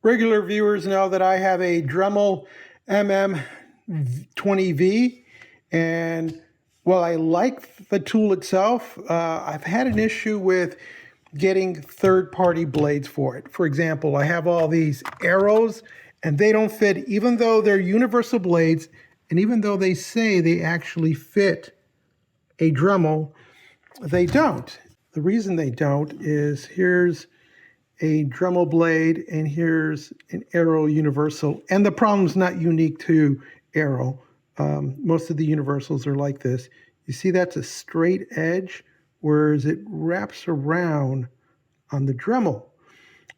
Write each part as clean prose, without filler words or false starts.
Regular viewers know that I have a Dremel MM20V, and while I like the tool itself, I've had an issue with getting third-party blades for it. For example, I have all these arrows, and they don't fit, even though they're universal blades, and even though they say they actually fit a Dremel, they don't. The reason they don't is here's a Dremel blade, and here's an Arrow universal. And the problem's not unique to Arrow. Most of the universals are like this. You see that's a straight edge, whereas it wraps around on the Dremel.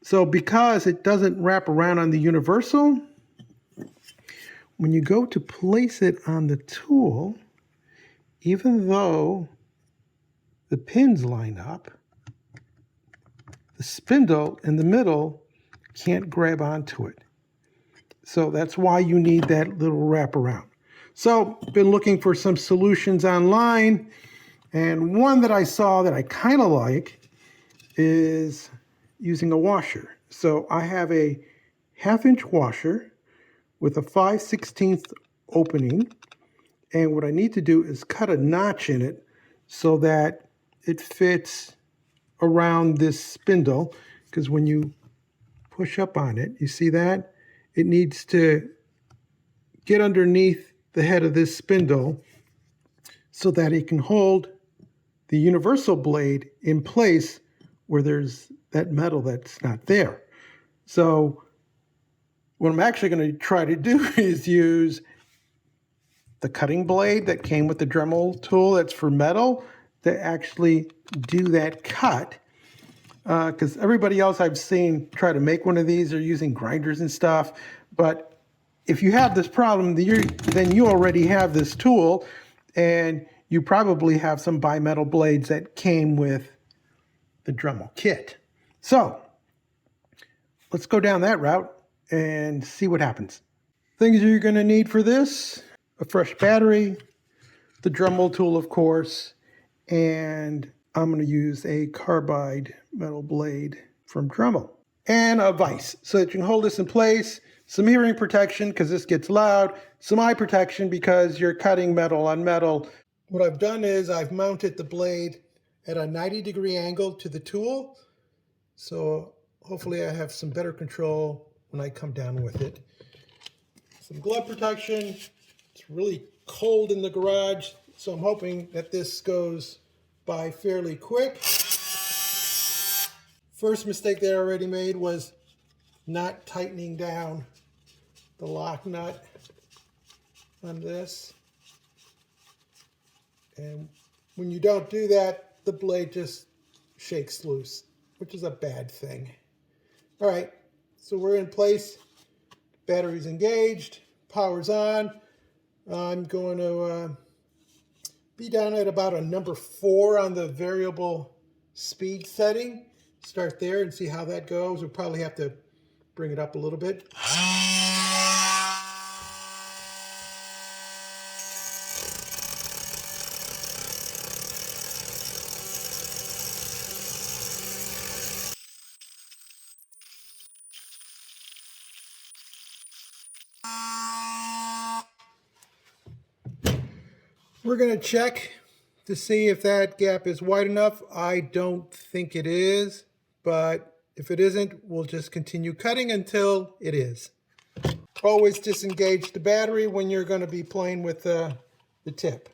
So because it doesn't wrap around on the universal, when you go to place it on the tool, even though the pins line up, the spindle in the middle can't grab onto it. So that's why you need that little wraparound. So been looking for some solutions online, and one that I saw that I kind of like is using a washer. So I have a 1/2-inch washer with a 5/16 opening, and what I need to do is cut a notch in it so that it fits around this spindle, because when you push up on it, you see that? It needs to get underneath the head of this spindle so that it can hold the universal blade in place where there's that metal that's not there. So what I'm actually going to try to do is use the cutting blade that came with the Dremel tool that's for metal to actually do that cut, because everybody else I've seen try to make one of these are using grinders and stuff. But if you have this problem, then you already have this tool, and you probably have some bimetal blades that came with the Dremel kit. So let's go down that route and see what happens. Things you're going to need for this: a fresh battery, the Dremel tool, of course, and I'm going to use a carbide metal blade from Dremel, and a vise so that you can hold this in place, some hearing protection because this gets loud, some eye protection because you're cutting metal on metal. What I've done is I've mounted the blade at a 90-degree angle to the tool, so hopefully I have some better control when I come down with it. Some glove protection. It's really cold in the garage, so I'm hoping that this goes by fairly quick. First mistake that I already made was not tightening down the lock nut on this. And when you don't do that, the blade just shakes loose, which is a bad thing. All right, so we're in place. Battery's engaged, power's on. I'm going to be down at about a number 4 on the variable speed setting. Start there and see how that goes. We'll probably have to bring it up a little bit. We're going to check to see if that gap is wide enough. I don't think it is, but if it isn't, we'll just continue cutting until it is. Always disengage the battery when you're going to be playing with the tip.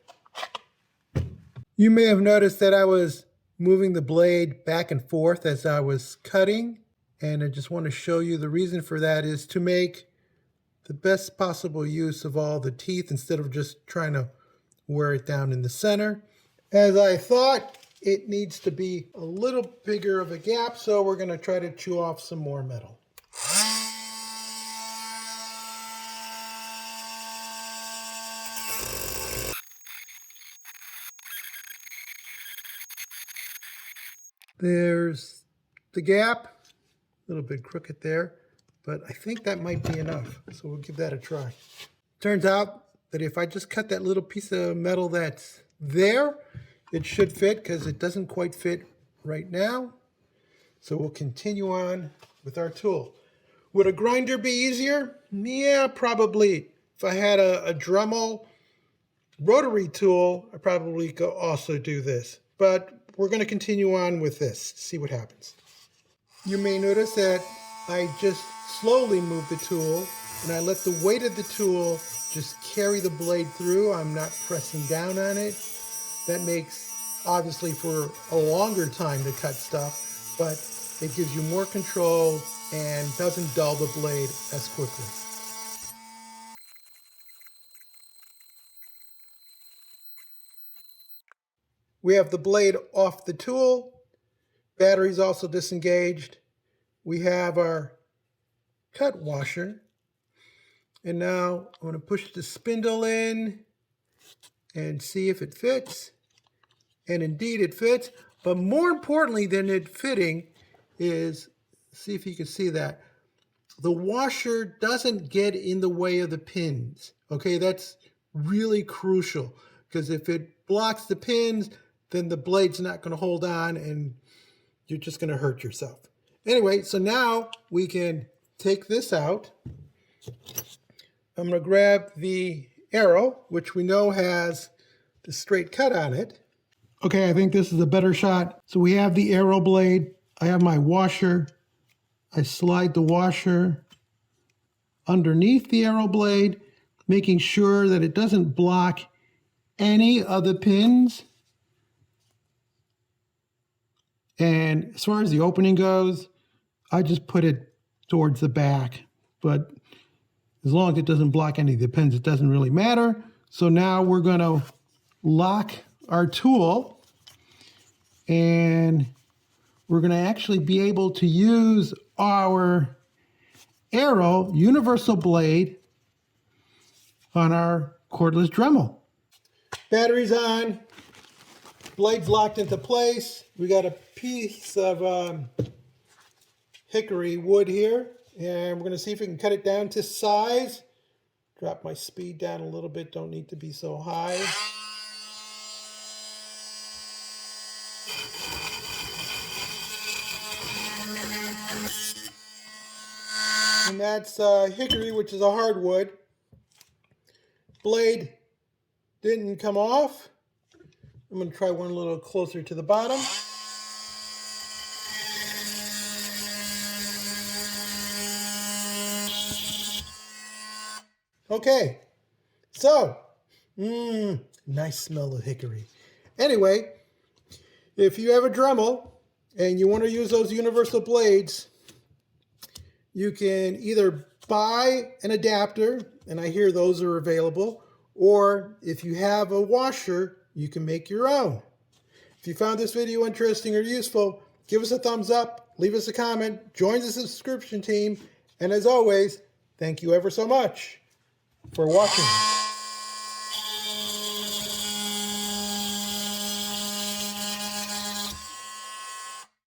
You may have noticed that I was moving the blade back and forth as I was cutting, and I just want to show you the reason for that is to make the best possible use of all the teeth instead of just trying to wear it down in the center. As I thought, it needs to be a little bigger of a gap, so we're going to try to chew off some more metal. There's the gap, a little bit crooked there, but I think that might be enough, so we'll give that a try. Turns out that if I just cut that little piece of metal that's there, it should fit, because it doesn't quite fit right now. So we'll continue on with our tool. Would a grinder be easier? Yeah, probably. If I had a Dremel rotary tool, I probably could also do this. But we're going to continue on with this, see what happens. You may notice that I just slowly move the tool, and I let the weight of the tool just carry the blade through. I'm not pressing down on it. That makes, obviously, for a longer time to cut stuff, but it gives you more control and doesn't dull the blade as quickly. We have the blade off the tool. Battery's also disengaged. We have our cut washer. And now I'm going to push the spindle in and see if it fits. And indeed it fits. But more importantly than it fitting is, see if you can see that, the washer doesn't get in the way of the pins. Okay, that's really crucial, because if it blocks the pins, then the blade's not going to hold on and you're just going to hurt yourself. Anyway, so now we can take this out. I'm going to grab the arrow, which we know has the straight cut on it. Okay, I think this is a better shot. So we have the arrow blade. I have my washer. I slide the washer underneath the arrow blade, making sure that it doesn't block any of the pins. And as far as the opening goes, I just put it towards the back. But as long as it doesn't block any of the pins, it doesn't really matter. So now we're going to lock our tool, and we're going to actually be able to use our arrow universal blade on our cordless Dremel. Battery's on, blade's locked into place. We got a piece of hickory wood here, and we're going to see if we can cut it down to size. Drop my speed down a little bit, don't need to be so high. And that's hickory, which is a hardwood. Blade didn't come off. I'm going to try one a little closer to the bottom. Okay, so, nice smell of hickory. Anyway, if you have a Dremel and you want to use those universal blades, you can either buy an adapter, and I hear those are available, or if you have a washer, you can make your own. If you found this video interesting or useful, give us a thumbs up, leave us a comment, join the subscription team, and as always, thank you ever so much for watching.